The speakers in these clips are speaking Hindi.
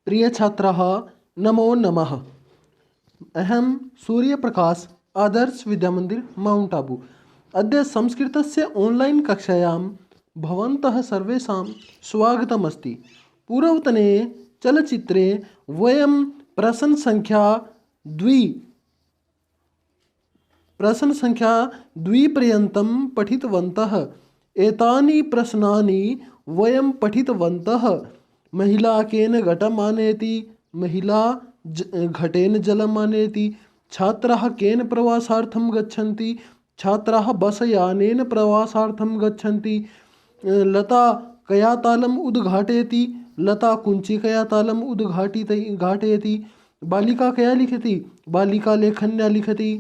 प्रिय छात्राः, नमो नमः। अहं सूर्यप्रकाश आदर्श विद्यामन्दिर माउण्ट् आबू। अद्य संस्कृतस्य ऑनलाइन कक्षायां भवन्तः सर्वेषां स्वागतमस्ति। पूर्वतने चलचित्रे वयं प्रश्नसङ्ख्या 2 पर्यन्तं पठितवन्तः। एतानि प्रश्नानि वयं पठितवन्तः। महिला केन घटम् आनयति? महिला घटेन जलम् आनयति। छात्राः केन प्रवासार्थं गच्छन्ति? छात्राः बसयानेन प्रवासार्थं गच्छन्ति। लता कया तालम् उद्घाटयति? लता कुञ्चिकया तालम् उद्घाटयति। बालिका कया लिखति? बालिका लेखन्या लिखति।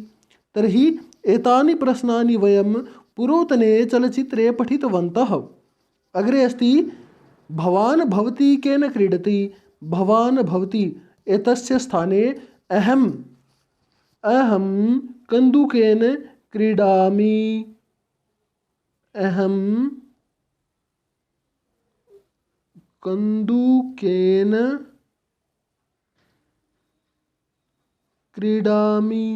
तर्हि एतानि प्रश्नानि वयं पूर्वतने चलचित्रे पठितवन्तः। अग्रे अस्ति भवान् भवती केन क्रीडति? भवान् भवती एतस्य स्थाने अहं कन्दुकेन क्रीडामि। अहं कन्दुकेन क्रीडामि।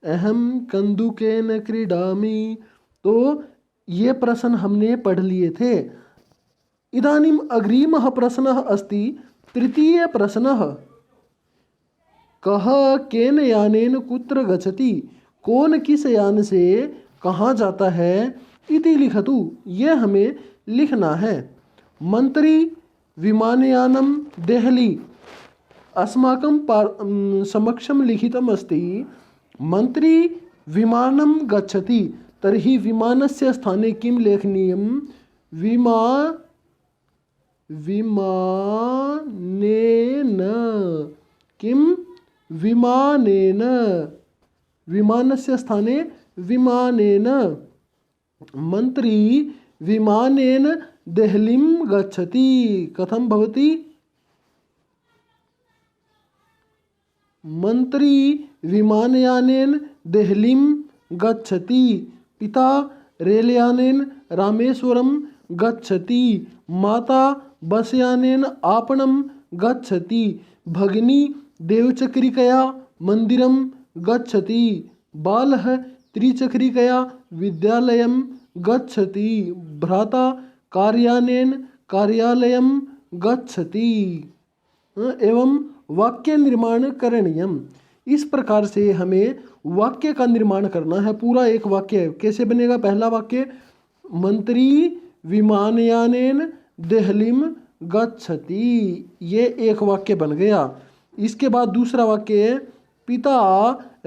अहं कन्दुकेन क्रीडामि। तो ये प्रश्न हमने पढ़ लिए थे। इदानीम् अग्रिमः प्रश्नः अस्ति तृतीय प्रश्नः। कः केन यानेन कुत्र गच्छति? कौन किस यान से कहाँ जाता है इति लिखतु। ये हमें लिखना है। मंत्री विमानयानं देहली। अस्माकं समक्षं लिखितम् अस्ति मंत्री विमानं गच्छति। तर्हि विमानस्य स्थाने किं लेखनीयं? विमानेन। किं? विमानेन। विमानस्य स्थाने विमानेन। मंत्री विमानेन देहलीं गच्छति। कथं भवति? मंत्री विमानयानेन देहलीं गच्छति। पिता रेलयानेन रामेश्वरं गच्छति। माता बसयानेन आपणं गच्छति। भगिनी देवचक्रिकया मन्दिरं गच्छति। बालः त्रिचक्रिकया विद्यालयं गच्छति। भ्राता कार्यानेन कार्यालयं गच्छति। एवं वाक्य निर्माण करणीयम। इस प्रकार से हमें वाक्य का निर्माण करना है। पूरा एक वाक्य कैसे बनेगा? पहला वाक्य मंत्री विमानयानेन देहलीं गच्छति। ये एक वाक्य बन गया। इसके बाद दूसरा वाक्य पिता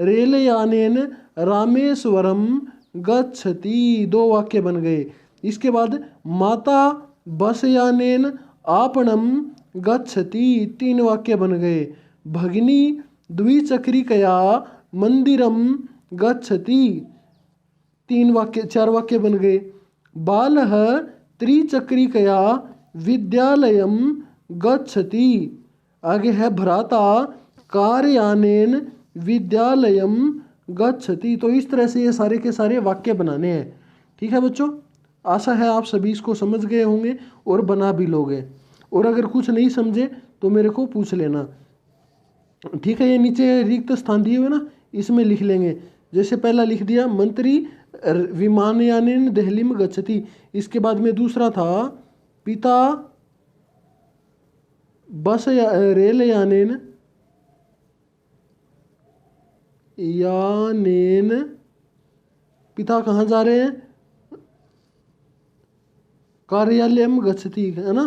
रेलयानेन रामेश्वरम गच्छति। 2 वाक्य बन गए। इसके बाद माता बसयानेन आपणम गच्छति। 3 वाक्य बन गए। भगिनी द्विचक्रिकया मंदिरम गच्छति। 4 वाक्य बन गए। बालः त्रिचक्रिकया विद्यालयं गच्छति। आगे है भ्राता कार्यानेन विद्यालयं गच्छति। तो इस तरह से ये सारे के सारे वाक्य बनाने हैं। ठीक है बच्चों, आशा है आप सभी इसको समझ गए होंगे और बना भी लोगे। और अगर कुछ नहीं समझे तो मेरे को पूछ लेना। ठीक है, ये नीचे रिक्त स्थान दिए हुए ना, इसमें लिख लेंगे। जैसे पहला लिख दिया मंत्री विमानयानेन देहलीं गच्छति। इसके बाद में दूसरा था पिता रेलयानेन पिता कहाँ जा रहे हैं? कार्यालयम गच्छति, है ना,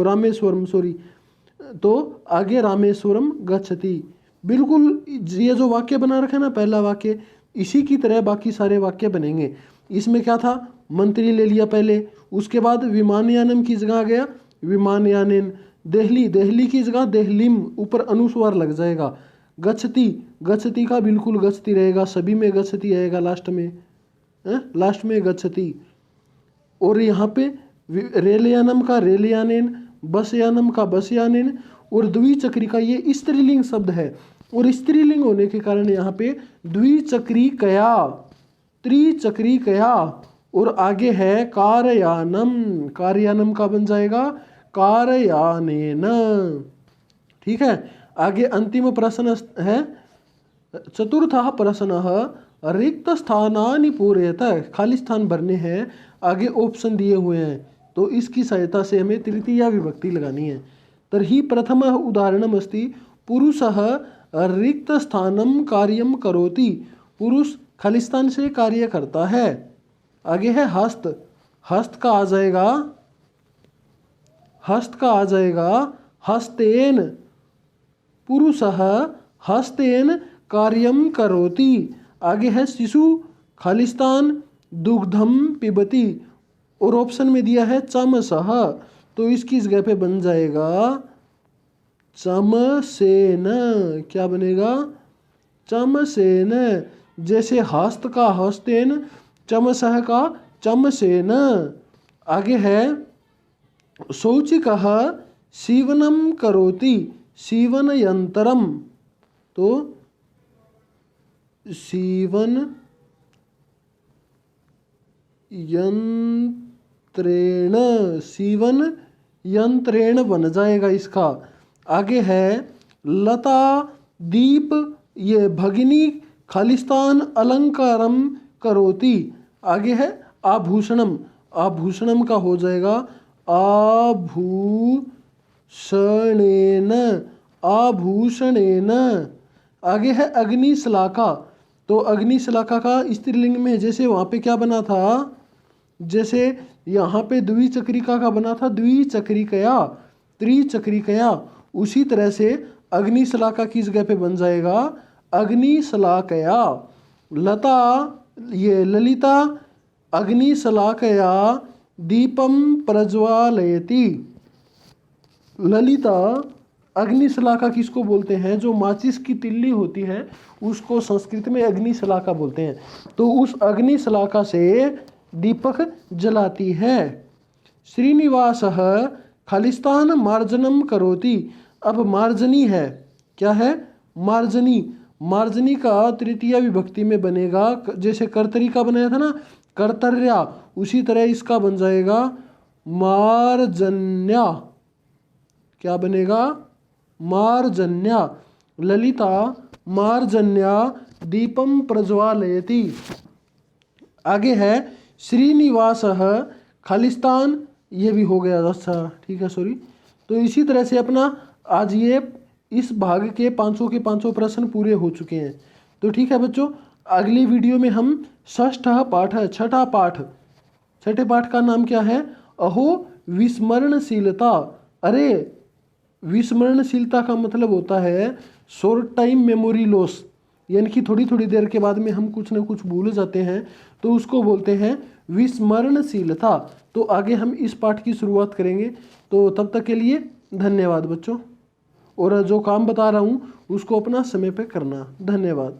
रामेश्वरम, सॉरी। तो आगे रामेश्वरम गच्छति। बिल्कुल ये जो वाक्य बना रखा है ना, पहला वाक्य, इसी की तरह बाकी सारे वाक्य बनेंगे। इसमें क्या था? मंत्री ले लिया पहले। उसके बाद विमानयानम की जगह आ गया विमानयानेन। देहली की जगह देहलीम, ऊपर अनुस्वार लग जाएगा। गच्छति का बिल्कुल गच्छति रहेगा। सभी में गच्छति आएगा लास्ट में गच्छति। और यहाँ पे रेलयानम का रेलयानेन, बसयानम का बसयानेन और द्विचक्रिका ये स्त्रीलिंग शब्द है। और स्त्रीलिंग होने के कारण यहाँ पे द्विचक्रिकया, त्रिचक्रिकया और आगे है कारयानम, कारयानम का बन जाएगा कारयानेन। ठीक है, आगे अंतिम प्रश्न है चतुर्थः प्रश्नः रिक्त स्थानानि पूरयत, खाली स्थान भरने हैं, आगे ऑप्शन दिए हुए हैं, तो इसकी सहायता से हमें तृतीया विभक्ति लगानी है। तर्हि प्रथमः उदाहरणम् अस्ति पुरुषः रिक्त स्थानं कार्यं करोति, पुरुष खाली स्थान से कार्य करता है। आगे है हस्त, हस्त का आ जाएगा, हस्त का आ जाएगा हस्तेन, पुरुषः हस्तेन कार्यं करोति। आगे है शिशु, खाली स्थान दुग्धम पिबति, और ऑप्शन में दिया है चमसः, तो इसकी जगह पे बन जाएगा चमसेन। क्या बनेगा? चमसेन। जैसे हस्त का हस्तेन, चमसः का चमसेन। आगे है शौचिकः सीवनं करोति, सीवन यंत्रम, तो सीवन यंत्रेण, सीवन यंत्रेण बन जाएगा इसका। आगे है लता दीप ये भगिनी खालिस्तान अलंकारम करोति। आगे है आभूषणम, आभूषणम का हो जाएगा आभूषणेन, आभूषणेन। आगे है अग्निशलाका, तो अग्निशलाका का स्त्रीलिंग में जैसे वहाँ पे क्या बना था, जैसे यहाँ पे द्विचक्रिका का बना था द्विचक्रिकया, त्रिचक्रिकया, उसी तरह से अग्निशलाका की जगह पे बन जाएगा अग्निशलाकया। लता ये ललिता अग्निशलाकया दीपम प्रज्वालयति। ललिता अग्निशलाका किसको बोलते हैं? जो माचिस की तिल्ली होती है उसको संस्कृत में अग्निशलाका बोलते हैं, तो उस अग्निशलाका से दीपक जलाती है। श्रीनिवासः खालिस्तान मार्जनम करोति। अब मार्जनी है, क्या है? मार्जनी। मार्जनी का तृतीया विभक्ति में बनेगा, जैसे कर्तरी का बनाया था ना कर्तर्या, उसी तरह इसका बन जाएगा मार्जन्या। क्या बनेगा? मार्जन्या। ललिता मार्जन्या दीपम प्रज्वालयति। आगे है श्रीनिवासः खालिस्तान, ये भी हो गया, अच्छा ठीक है सॉरी। तो इसी तरह से अपना आज ये इस भाग के 500 के 500 प्रश्न पूरे हो चुके हैं। तो ठीक है बच्चों, अगली वीडियो में हम षष्ठः पाठ, छठा पाठ, छठे पाठ का नाम क्या है? अहो विस्मरणशीलता। अरे विस्मरणशीलता का मतलब होता है शॉर्ट टाइम मेमोरी लॉस, यानी कि थोड़ी थोड़ी देर के बाद में हम कुछ ना कुछ भूल जाते हैं, तो उसको बोलते हैं विस्मरणशीलता। तो आगे हम इस पाठ की शुरुआत करेंगे, तो तब तक के लिए धन्यवाद बच्चों। और जो काम बता रहा हूँ उसको अपना समय पे करना। धन्यवाद।